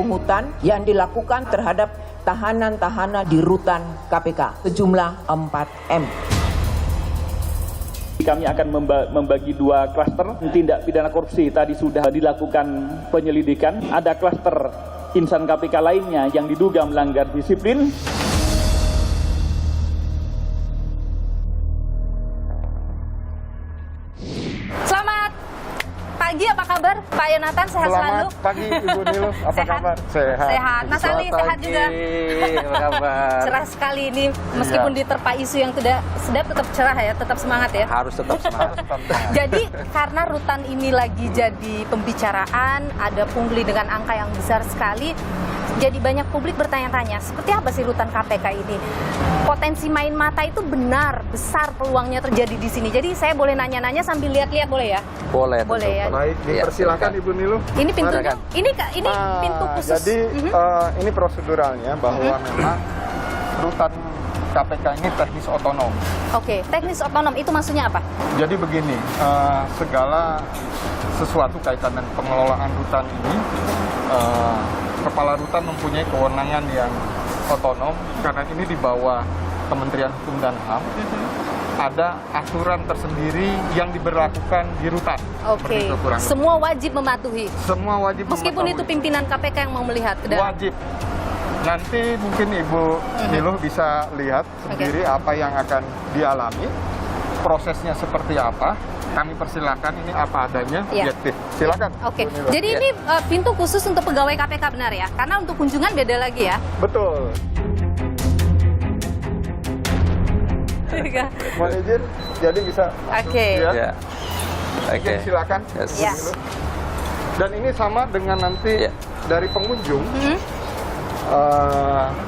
pungutan yang dilakukan terhadap tahanan-tahanan di rutan KPK sejumlah 4 M. Kami akan membagi 2 klaster tindak pidana korupsi. Tadi sudah dilakukan penyelidikan. Ada klaster insan KPK lainnya yang diduga melanggar disiplin. Selamat pagi, apa kabar Pak Yonatan? Sehat selalu? Selamat pagi Ibu Nilo, apa Sehat? kabar? Sehat. Sehat. Mas Ali sehat juga? Apa kabar? Cerah sekali ini, meskipun diterpa isu yang tidak sedap, tetap cerah ya, tetap semangat ya. Harus tetap semangat. Jadi karena rutan ini lagi jadi pembicaraan, ada pungli dengan angka yang besar sekali, jadi banyak publik bertanya-tanya, seperti apa sih rutan KPK ini? Potensi main mata itu benar, besar peluangnya terjadi di sini. Jadi saya boleh nanya-nanya sambil lihat-lihat, boleh ya? Boleh. Boleh ya. Baik, Dipersilakan Ibu Nilo. Ini pintunya, Silakan. ini pintu khusus. Jadi ini proseduralnya bahwa memang rutan KPK ini teknis otonom. Oke, teknis otonom itu maksudnya apa? Jadi begini, segala sesuatu kaitan dengan pengelolaan rutan ini, kepala rutan mempunyai kewenangan yang otonom karena ini di bawah Kementerian Hukum dan HAM. Ada aturan tersendiri yang diberlakukan di rutan. Oke, Seperti itu kurang lebih. semua wajib mematuhi. Semua wajib Meskipun itu mematuhi. pimpinan KPK yang mau melihat ke dalam. Wajib. Nanti mungkin Ibu Nilo bisa lihat sendiri apa yang akan dialami, prosesnya seperti apa. Kami persilakan, ini apa adanya, Iya. objektif. Silakan. Oke, Bu Nilo. jadi ini pintu khusus untuk pegawai KPK benar ya? Karena untuk kunjungan beda lagi ya? Betul. Mohon izin, jadi bisa masuk, Oke. ya. Ya. Oke. Izin, silakan. Yes. Bu Ya. Nilo. Dan ini sama dengan nanti Ya. dari pengunjung.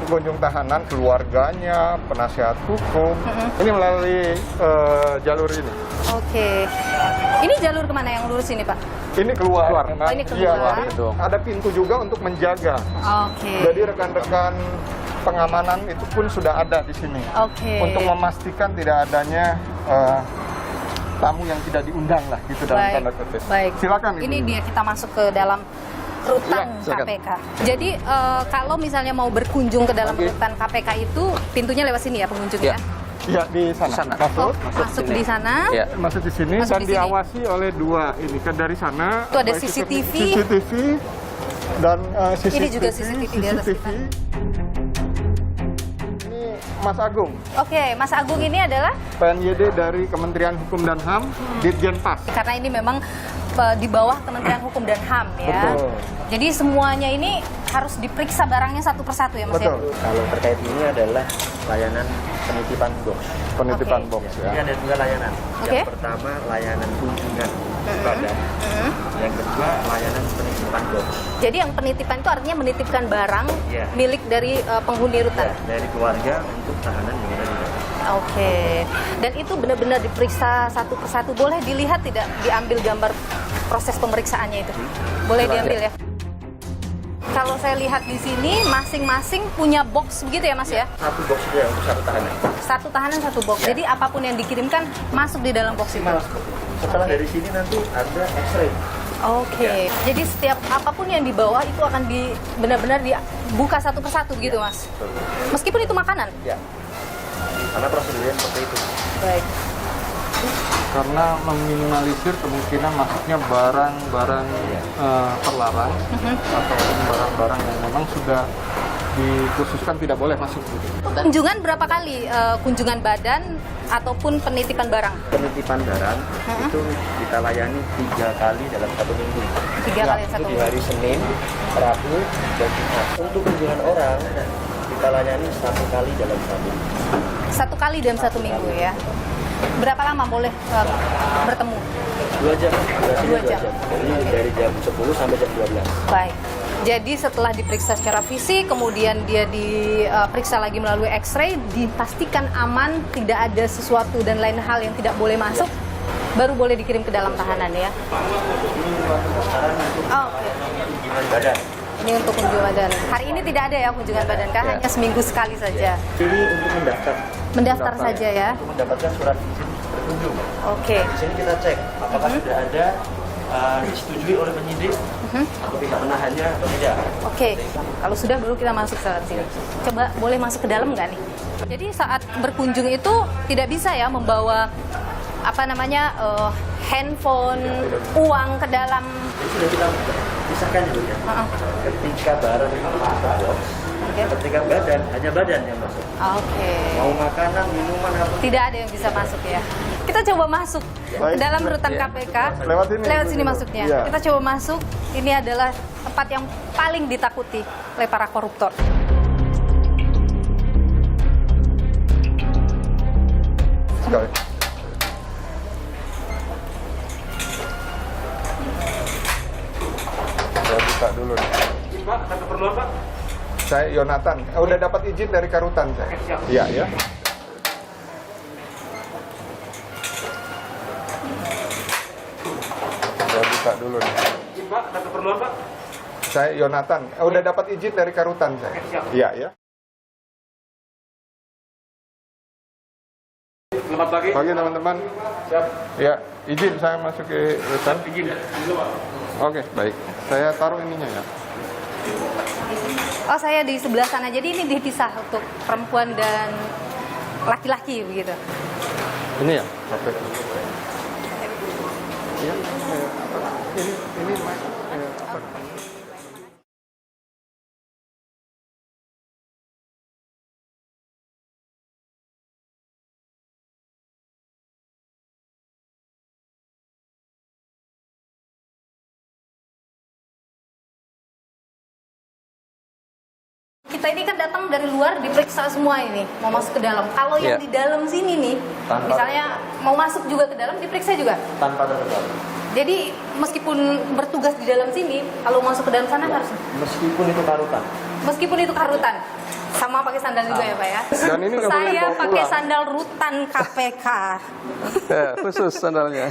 Pengunjung tahanan, keluarganya, penasihat hukum, ini melalui jalur ini. Oke. Ini jalur kemana yang lurus ini Pak? Ini keluar. Oh, ini keluar. Iya, tapi Gedung. ada pintu juga untuk menjaga. Oke. Jadi rekan-rekan pengamanan itu pun sudah ada di sini. Oke. Untuk memastikan tidak adanya tamu yang tidak diundang lah gitu dalam Baik. tanda kutip. Baik. Silakan. Ini Ibu. dia kita masuk ke dalam rutan Iya, silakan. KPK. Jadi kalau misalnya mau berkunjung ke dalam Oke. rutan KPK itu pintunya lewat sini ya pengunjungnya? Iya. Iya, di sana. Sana. Masuk. Masuk di sana. Ya. Masuk di sini Masuk dan di sini. diawasi oleh 2 ini kan dari sana. Itu ada baik CCTV. CCTV dan CCTV. Ini juga CCTV di atas kita. Ini Mas Agung, Oke, Mas Agung ini adalah PNYD dari Kementerian Hukum dan HAM, Ditjen Pas. karena ini memang di bawah Kementerian Hukum dan HAM ya. Betul. Jadi semuanya ini harus diperiksa barangnya satu persatu ya Mas ya? Betul. Kalau terkait ini adalah layanan penitipan box. Penitipan Oke. box Jadi ya. ada 2 layanan. Oke. Yang pertama layanan kunjungan badan. Yang kedua layanan penitipan box. Jadi yang penitipan itu artinya menitipkan barang Iya. milik dari penghuni rutan. Ya, dari keluarga untuk tahanan yang ada di dalam. Oke. Dan itu benar-benar diperiksa satu persatu. Boleh dilihat tidak diambil gambar proses pemeriksaannya itu? Boleh diambil ya? Kalau saya lihat di sini masing-masing punya box begitu ya Mas ya? Satu box itu ya untuk satu tahanan. Satu tahanan satu box. Jadi apapun yang dikirimkan masuk di dalam box itu. Malas setelah dari sini nanti ada X-ray. Oke. Jadi setiap apapun yang dibawa itu akan benar-benar dibuka satu persatu gitu Mas. Meskipun itu makanan. Ya. Karena prosedurnya seperti itu. Baik. Karena meminimalisir kemungkinan masuknya barang-barang terlarang atau barang-barang yang memang sudah dikhususkan tidak boleh masuk. Kunjungan berapa kali? Kunjungan badan ataupun penitipan barang? Penitipan barang itu kita layani 3 kali dalam 1 minggu. 3 kali Itu satu di hari Senin, Rabu, dan Jumat. Untuk kunjungan orang kita layani 1 kali dalam 1 minggu. 1 kali dalam 1 minggu ya. Berapa lama boleh bertemu? 2 jam. Durasinya 2 jam. Jadi dari jam 10 sampai jam 12. Baik. Jadi setelah diperiksa secara fisik, kemudian dia diperiksa lagi melalui X-ray, dipastikan aman, tidak ada sesuatu dan lain hal yang tidak boleh masuk, baru boleh dikirim ke dalam tahanan ya. Sekarang untuk Oke. kunjungan badan. Ini untuk kunjungan badan. Hari ini tidak ada ya kunjungan badan, kan hanya seminggu sekali saja. Ini untuk mendaftar. Mendaftar saja ya. Untuk mendapatkan surat izin berkunjung. Oke. Di sini kita cek apakah sudah ada disetujui oleh penyidik atau pihak menahannya atau tidak. Oke, kalau sudah baru kita masuk ke sini. Coba boleh masuk ke dalam nggak nih? Jadi saat berkunjung itu tidak bisa ya membawa handphone, uang ke dalam. Jadi sudah kita pisahkan dulu ya. Ketika barang itu masuk box, ketika badan hanya badan yang masuk. Oke. Mau makanan, minuman apa? Tidak ada yang bisa masuk ya. Kita coba masuk ke dalam rutan KPK. Lewat sini masuknya. Iya. Kita coba masuk. Ini adalah tempat yang paling ditakuti oleh para koruptor. Sekali. Saya buka dulu nih. Pak, ada keperluan Pak? Saya Yonatan. Udah dapat izin dari Karutan saya. Iya ya. Saya buka dulu nih. Pak, ada keperluan Pak? Saya Yonatan. Udah dapat izin dari Karutan saya. Iya ya. Selamat pagi. Pagi teman-teman. Siap. Ya, izin saya masuk ke rutan. Izin. Oke, baik. Saya taruh ininya ya. Oh, saya di sebelah sana. Jadi ini dipisah untuk perempuan dan laki-laki begitu. Ini ya, KPK. Ya, ini apa? Kita ini kan datang dari luar diperiksa semua ini, mau masuk ke dalam. Kalau yang Iya. di dalam sini nih, misalnya mau masuk juga ke dalam diperiksa juga. Tanpa terkecuali. Jadi meskipun bertugas di dalam sini, kalau masuk ke dalam sana harus Meskipun itu Karutan. meskipun itu karutan. Sama pakai sandal juga ya Pak ya. Dan ini nggak boleh Saya dibawa pakai pulang. sandal rutan KPK. Ya, khusus sandalnya.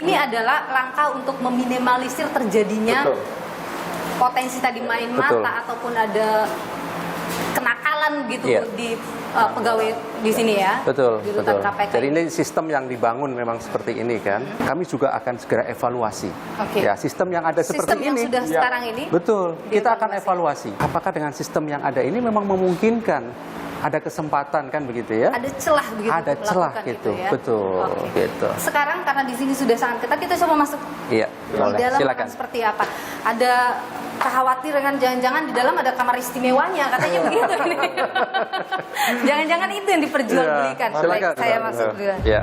Ini adalah langkah untuk meminimalisir terjadinya Betul. potensi tadi main Betul. mata ataupun ada kenakalan gitu Iya. di pegawai di sini ya. Betul, Di rutan betul. KPK. Jadi ini sistem yang dibangun memang seperti ini kan. Kami juga akan segera evaluasi. Oke. Ya, sistem yang ada seperti sistem yang ini. sudah Ya. sekarang ini. Betul, kita akan dievaluasi. evaluasi. Apakah dengan sistem yang ada ini memang memungkinkan ada kesempatan kan begitu ya? Ada celah begitu. Ada untuk celah melakukan gitu, itu ya. betul, Oke. gitu. Sekarang karena di sini sudah sangat ketat, kita coba masuk Iya, di boleh. dalam Silakan. akan seperti apa. Ada kekhawatiran jangan-jangan di dalam ada kamar istimewanya katanya begitu ini. Jangan-jangan itu yang diperjualbelikan. Ya, silakan. Baik, saya masuk dulu. Ya.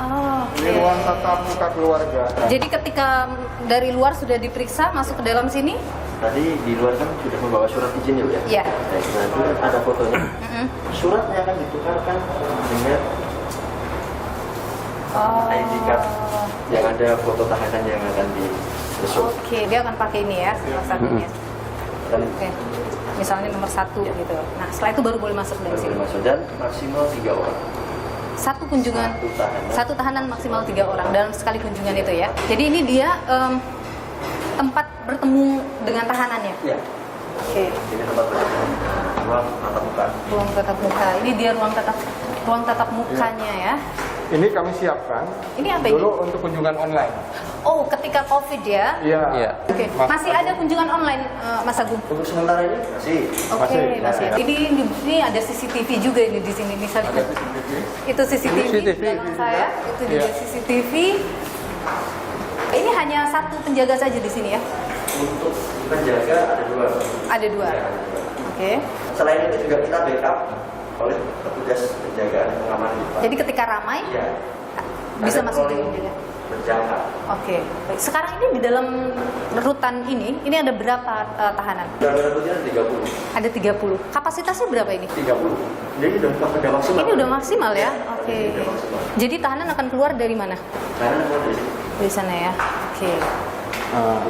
Oh, Ini oke. ruang tatap muka keluarga. Jadi ketika dari luar sudah diperiksa masuk ke dalam sini, Tadi di luar kan sudah membawa surat izin ya Bu ya? Iya. Baik, nah itu kan ada fotonya. Suratnya akan ditukarkan dengan ID card yang ada foto tahanan yang akan dibesuk. oke, dia akan pakai ini ya salah satunya. Dan Oke, misalnya nomor 1 gitu. Nah setelah itu baru boleh masuk dari baru sini. boleh masuk dan maksimal 3 orang. Satu kunjungan, Satu tahanan. satu tahanan maksimal 3 orang dalam sekali kunjungan itu ya. Jadi ini dia tempat bertemu dengan tahanannya. Ya, Oke, ini tempat bertemu. Ruang tatap muka. ruang tatap muka. Ini dia ruang tatap mukanya ya. Ini kami siapkan Ini apa ini? dulu untuk kunjungan online. Oh, ketika COVID ya. Iya. Iya. Oke, masih ada kunjungan online Mas Agung? Untuk sementara ini masih. Oke, Masih. masih. Ini ada CCTV juga ini di sini misalnya. Itu CCTV di CCTV. belakang saya, itu juga Iya. CCTV. Ini hanya satu penjaga saja di sini ya. Untuk penjaga ada 2. Ada 2. Oke. Selain itu juga kita backup oleh petugas penjagaan pengamanan di depan. Jadi ketika ramai Ya. bisa Ada masuk troli dengan juga. berjangka. Oke. Baik. Sekarang ini di dalam rutan ini ada berapa tahanan? Dan berikutnya 30. Ada 30. Kapasitasnya berapa ini? 30. Jadi udah maksimal. Ini udah maksimal ya. Oke. Udah maksimal. Jadi tahanan akan keluar dari mana? Karena keluar dari sini. Dari sana ya. Oke.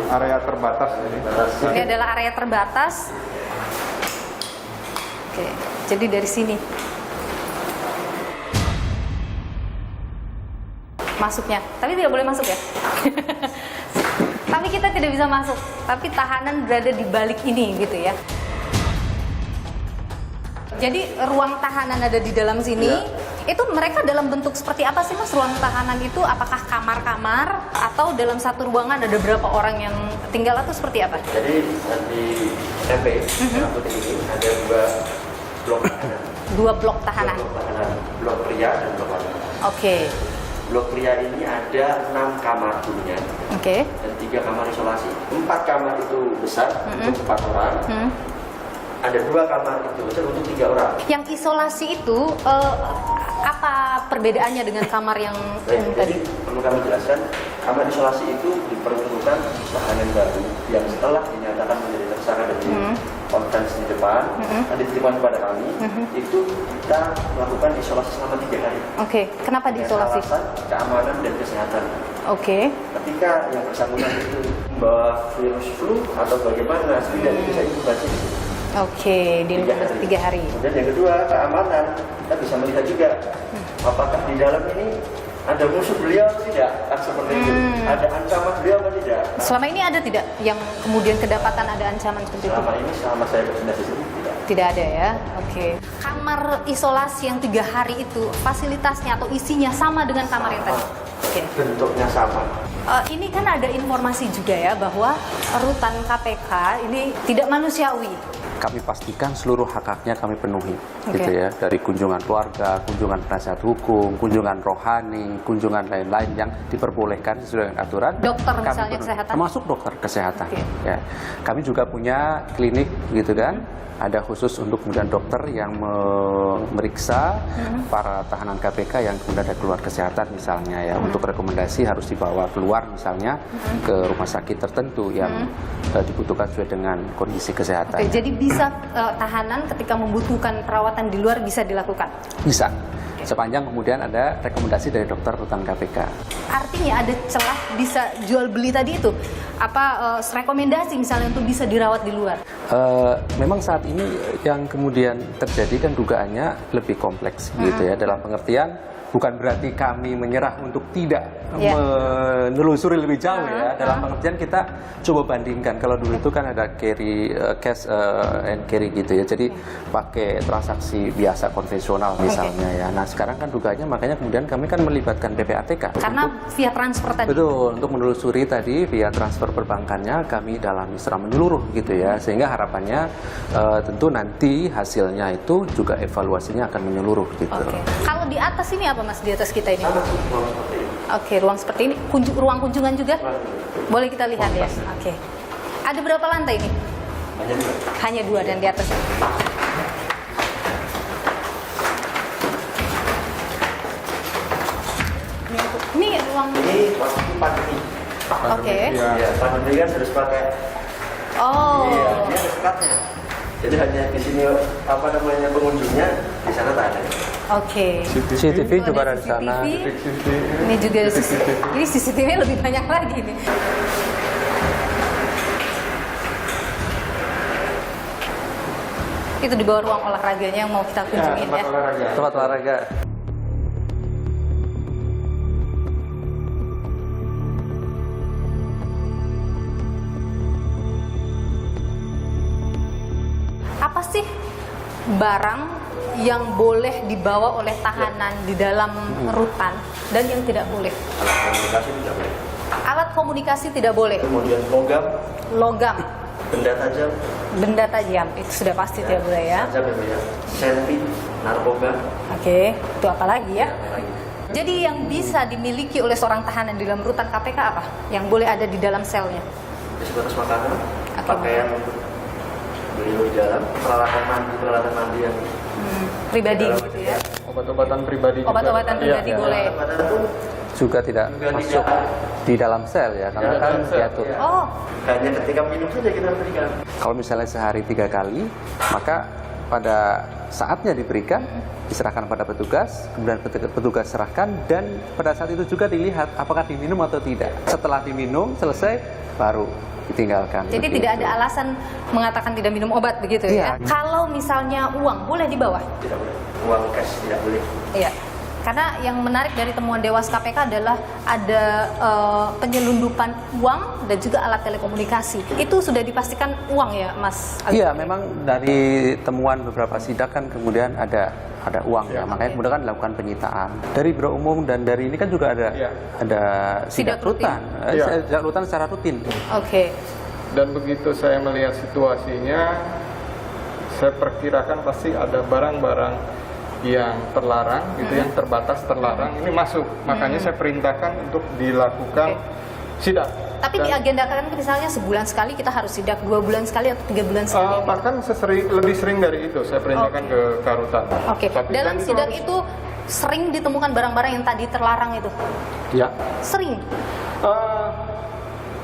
Area terbatas ini. Batas. Ini adalah area terbatas. Oke, jadi dari sini masuknya, tapi tidak boleh masuk ya. Tapi kita tidak bisa masuk, tapi tahanan berada di balik ini gitu ya. Jadi ruang tahanan ada di dalam sini. Ya. Itu mereka dalam bentuk seperti apa sih Mas? Ruang tahanan itu apakah kamar-kamar atau dalam satu ruangan ada berapa orang yang tinggal atau seperti apa? Jadi di MP Merah Putih ini ada 2 blok tahanan. 2 blok tahanan. Blok tahanan, blok pria dan blok wanita. Oke. Blok pria ini ada 6 kamar dulunya Oke. dan 3 kamar isolasi. 4 kamar itu besar untuk 4 orang. Ada 2 kamar itu besar untuk 3 orang. Yang isolasi itu apa perbedaannya dengan kamar yang umum tadi? Jadi perlu kami jelaskan, kamar isolasi itu diperuntukkan tahanan baru yang setelah dinyatakan menjadi tersangka dan konferensi di depan, dan dititipkan kepada kami, itu kita melakukan isolasi selama 3 hari. Oke. Kenapa diisolasi? Dengan alasan keamanan dan kesehatan. Oke. Ketika yang bersangkutan itu membawa virus flu atau bagaimana, setidaknya bisa inkubasi. Oke, di 3 hari. Dan yang kedua, keamanan. Kita bisa melihat juga apakah di dalam ini ada musuh beliau atau tidak, kan seperti itu. Ada ancaman beliau atau tidak. Selama ini ada tidak yang kemudian kedapatan ada ancaman seperti itu? Selama ini selama saya bertindak di sini tidak. Tidak ada ya. Oke. Kamar isolasi yang 3 hari itu fasilitasnya atau isinya sama dengan kamar yang tadi. Oke. Bentuknya sama. Ini kan ada informasi juga ya bahwa rutan KPK ini tidak manusiawi. Kami pastikan seluruh hak-haknya kami penuhi, Oke. gitu ya, dari kunjungan keluarga, kunjungan penasihat hukum, kunjungan rohani, kunjungan lain-lain yang diperbolehkan sesuai dengan aturan. Dokter Kami misalnya penuhi. kesehatan? Termasuk dokter kesehatan. Oke. Ya. Kami juga punya klinik, gitu kan. Ada khusus untuk kemudian dokter yang memeriksa para tahanan KPK yang kemudian ada keluar kesehatan misalnya ya, untuk rekomendasi harus dibawa keluar misalnya ke rumah sakit tertentu yang dibutuhkan sesuai dengan kondisi kesehatan. Oke, jadi bisa tahanan ketika membutuhkan perawatan di luar bisa dilakukan. Bisa, sepanjang kemudian ada rekomendasi dari dokter rutan KPK. Artinya ada celah bisa jual beli tadi itu apa rekomendasi misalnya untuk bisa dirawat di luar. Memang saat ini yang kemudian terjadi kan dugaannya lebih kompleks gitu ya, dalam pengertian bukan berarti kami menyerah untuk tidak menelusuri lebih jauh ya, dalam pengertian kita coba bandingkan. Kalau dulu itu kan ada carry cash and carry gitu ya, jadi pakai transaksi biasa konvensional misalnya ya. Nah sekarang kan dugaannya, makanya kemudian kami kan melibatkan PPATK Karena via transfer tadi. betul, untuk menelusuri tadi via transfer perbankannya kami dalami secara menyeluruh gitu ya, sehingga harapannya tentu nanti hasilnya itu juga evaluasinya akan menyeluruh gitu. Oke. Kalau di atas ini apa Mas, di atas kita ini? Sama ruang seperti ini. Oke, ruang seperti ini. Ruang kunjungan juga? Boleh kita lihat ya? Oke. Ada berapa lantai ini? Hanya 2. Hanya 2 dan di atas. Ini ruang. Ini waktu pandemi. Oke. Ya, pandemi kan harus pakai. Oh. Iya, dia ada sekatnya. Jadi hanya di sini apa namanya pengunjungnya, di sana tak ada. Oke. CCTV juga ada di sana. CCTV. Ini juga ada CCTV. Ini CCTV lebih banyak lagi nih. Itu di bawah ruang olahraganya yang mau kita kunjungin ya. Tempat olahraga. Apa sih barang yang boleh dibawa oleh tahanan di dalam rutan dan yang tidak boleh? Alat komunikasi tidak boleh. Alat komunikasi tidak boleh. Kemudian logam, Logam, benda tajam, benda tajam itu sudah pasti tidak boleh ya. tajam ya, senpi, narkoba, Oke, itu apa lagi ya? apa lagi. Jadi yang bisa dimiliki oleh seorang tahanan di dalam rutan KPK apa? Yang boleh ada di dalam selnya? Sebatas makanan, Oke. pakaian untuk beliau di dalam, peralatan mandi yang Pribadi dalam gitu ya. Obat-obatan pribadi juga. Obat-obatan pribadi boleh. Obat-obatan pun Juga tidak Juga masuk tidak. di dalam sel ya, karena kan diatur. Oh, hanya ketika minum saja kita berikan. Kalau misalnya sehari 3 kali, maka pada saatnya diberikan, diserahkan pada petugas, kemudian petugas serahkan, dan pada saat itu juga dilihat apakah diminum atau tidak. Setelah diminum, selesai, baru ditinggalkan. jadi begitu. tidak ada alasan mengatakan tidak minum obat begitu ya? Iya. Kalau misalnya uang boleh dibawa? Tidak boleh. Uang cash tidak boleh. Iya. Karena yang menarik dari temuan Dewas KPK adalah ada penyelundupan uang dan juga alat telekomunikasi. Itu sudah dipastikan uang ya, Mas? Iya, memang dari temuan beberapa sidak kan kemudian ada uang ya, makanya kemudian kan dilakukan penyitaan. Dari Biro Umum dan dari ini kan juga ada sidak rutan, sidak rutan secara rutin. Oke. Dan begitu saya melihat situasinya, saya perkirakan pasti ada barang-barang yang terlarang, gitu, yang terbatas terlarang, ini masuk. Makanya saya perintahkan untuk dilakukan sidak. Tapi diagendakan misalnya sebulan sekali kita harus sidak, 2 bulan sekali atau 3 bulan sekali? Bahkan lebih sering dari itu, saya perintahkan ke Karutan. Oke. Dalam sidak itu sering ditemukan barang-barang yang tadi terlarang itu? Ya. Sering?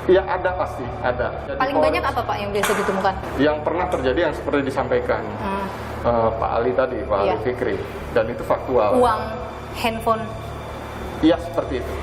Ya ada, pasti ada. Jadi Paling banyak apa Pak yang biasa ditemukan? Yang pernah terjadi yang seperti disampaikan Pak Ali tadi, Pak Ali Fikri, dan itu faktual. Uang, handphone? Iya, seperti itu.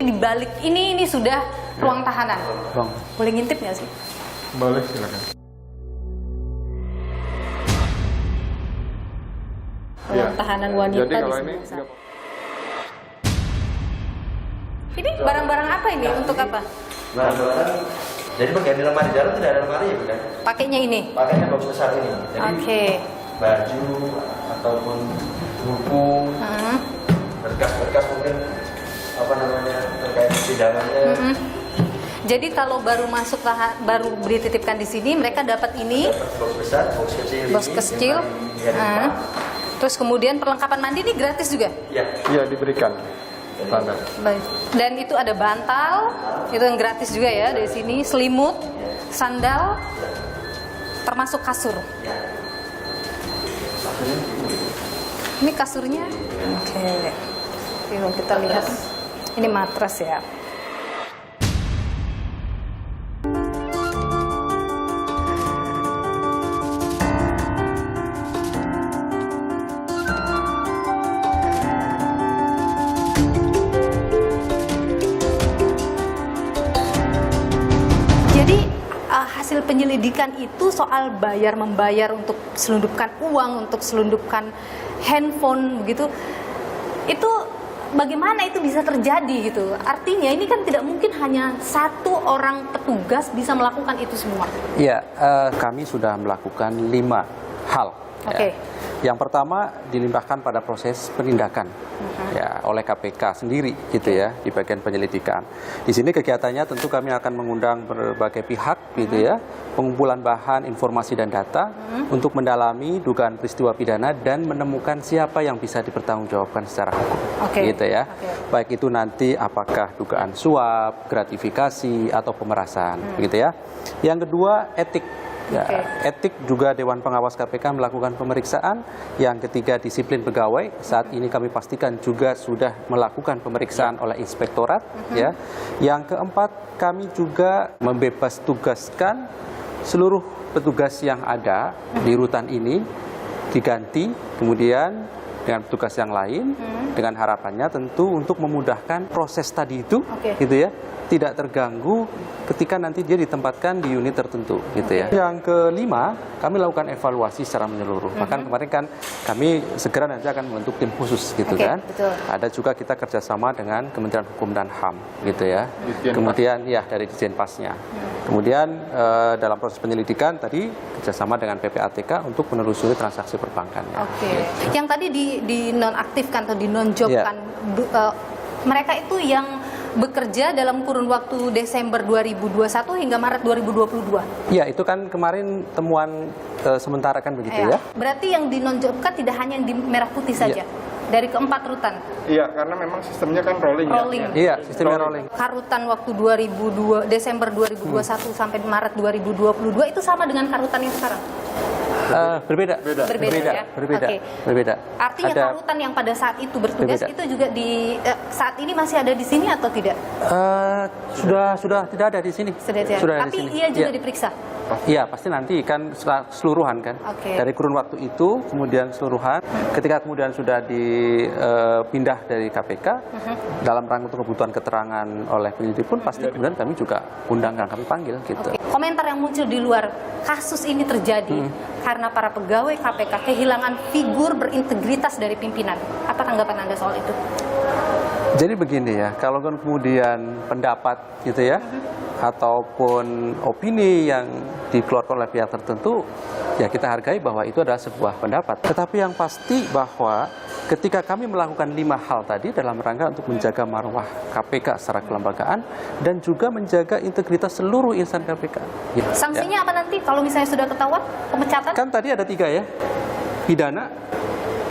Di balik ini sudah ruang tahanan. Bang. Boleh ngintip nggak sih? Boleh, silakan. Ruang tahanan wanita Jadi di kalau ini sebelah sana. Ini barang-barang apa ini? Untuk apa? Barang-barang, jadi bagian di lemari dalam tidak ada lemari ya bukan? Pakainya ini? Pakainya box besar ini. Jadi baju ataupun buku, berkas-berkas mungkin apa namanya terkait sidangannya. Jadi kalau baru masuk baru dititipkan di sini, mereka dapat ini. Box besar, box kecil. Box kecil. Terus kemudian perlengkapan mandi ini gratis juga? Iya, diberikan. Standar. Baik. Dan itu ada bantal, itu yang gratis juga ya dari sini, selimut, sandal, termasuk kasur. Ini kasurnya, oke. Yuk kita lihat, ini matras ya. Hasil penyelidikan itu soal bayar-membayar untuk selundupkan uang, untuk selundupkan handphone begitu. Itu bagaimana itu bisa terjadi gitu? Artinya ini kan tidak mungkin hanya satu orang petugas bisa melakukan itu semua. Iya, kami sudah melakukan 5 hal. Oke. Yang pertama dilimpahkan pada proses penindakan ya oleh KPK sendiri gitu ya di bagian penyelidikan. Di sini kegiatannya tentu kami akan mengundang berbagai pihak gitu ya, pengumpulan bahan, informasi dan data untuk mendalami dugaan peristiwa pidana dan menemukan siapa yang bisa dipertanggungjawabkan secara hukum. Gitu ya. Baik itu nanti apakah dugaan suap, gratifikasi atau pemerasan begitu ya. Yang kedua etik. Ya, etik juga Dewan Pengawas KPK melakukan pemeriksaan. Yang ketiga disiplin pegawai. Saat ini kami pastikan juga sudah melakukan pemeriksaan oleh inspektorat. Ya. Yang keempat kami juga membebas tugaskan seluruh petugas yang ada di rutan ini diganti kemudian dengan petugas yang lain dengan harapannya tentu untuk memudahkan proses tadi itu gitu ya, tidak terganggu ketika nanti dia ditempatkan di unit tertentu gitu ya. Yang kelima, kami lakukan evaluasi secara menyeluruh. Bahkan kemarin kan kami segera nanti akan membentuk tim khusus gitu kan. Betul. Ada juga kita kerjasama dengan Kementerian Hukum dan HAM gitu ya. Kemudian ya dari Ditjenpasnya. Kemudian dalam proses penyelidikan tadi kerjasama dengan PPATK untuk menelusuri transaksi perbankan. Yang tadi dinonaktifkan atau dinonjobkan, mereka itu yang bekerja dalam kurun waktu Desember 2021 hingga Maret 2022. Iya, itu kan kemarin temuan sementara kan begitu ya. Berarti yang dinonjobkan tidak hanya yang di Merah Putih saja. Dari keempat rutan. Iya, karena memang sistemnya kan rolling. Iya, sistemnya rolling. Karutan waktu Desember 2021 sampai Maret 2022 itu sama dengan karutan yang sekarang? Berbeda. Artinya karutan yang pada saat itu bertugas itu juga saat ini masih ada di sini atau tidak? Sudah tidak ada di sini. Tapi ia juga diperiksa. Iya, pasti nanti kan keseluruhan kan. Dari kurun waktu itu kemudian keseluruhan. Ketika kemudian sudah dipindah dari KPK dalam rangka untuk kebutuhan keterangan oleh penyidik pun pasti kemudian kami juga undangkan, kami panggil gitu. Komentar yang muncul di luar kasus ini terjadi karena para pegawai KPK kehilangan figur berintegritas dari pimpinan. Apa tanggapan Anda soal itu? Jadi begini ya, kalau kemudian pendapat gitu ya, ataupun opini yang dikeluarkan oleh pihak tertentu, ya kita hargai bahwa itu adalah sebuah pendapat. Tetapi yang pasti bahwa ketika kami melakukan 5 hal tadi dalam rangka untuk menjaga marwah KPK secara kelembagaan dan juga menjaga integritas seluruh insan KPK. Ya, sanksinya apa nanti kalau misalnya sudah ketahuan pemecatan? Kan tadi ada 3 ya, pidana,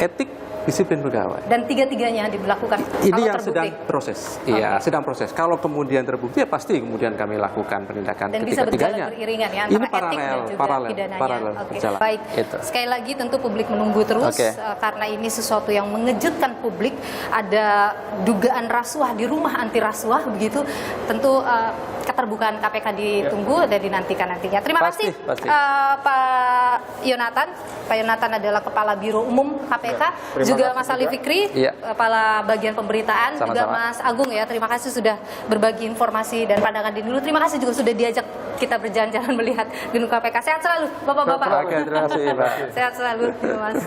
etik, disiplin pegawai. Dan 3-tiganya dilakukan. Ini yang sedang proses. Iya, sedang proses. Kalau kemudian terbukti ya pasti kemudian kami lakukan penindakan dan bisa berjalan beriringan ya antara ini etik dan juga pidananya. Berjalan. Baik. Itu. Sekali lagi tentu publik menunggu terus karena ini sesuatu yang mengejutkan publik. Ada dugaan rasuah di rumah anti rasuah begitu. Tentu keterbukaan KPK ditunggu dan dinantikan nantinya. Terima kasih Pak Yonatan. Pak Yonatan adalah Kepala Biro Umum KPK. Juga Mas Ali Fikri, Kepala Bagian Pemberitaan. Sama-sama. Juga Mas Agung ya. Terima kasih sudah berbagi informasi dan pandangan dulu. Terima kasih juga sudah diajak kita berjalan-jalan melihat gedung KPK. Sehat selalu Bapak-bapak. Terima kasih, Pak. Sehat selalu, Mas.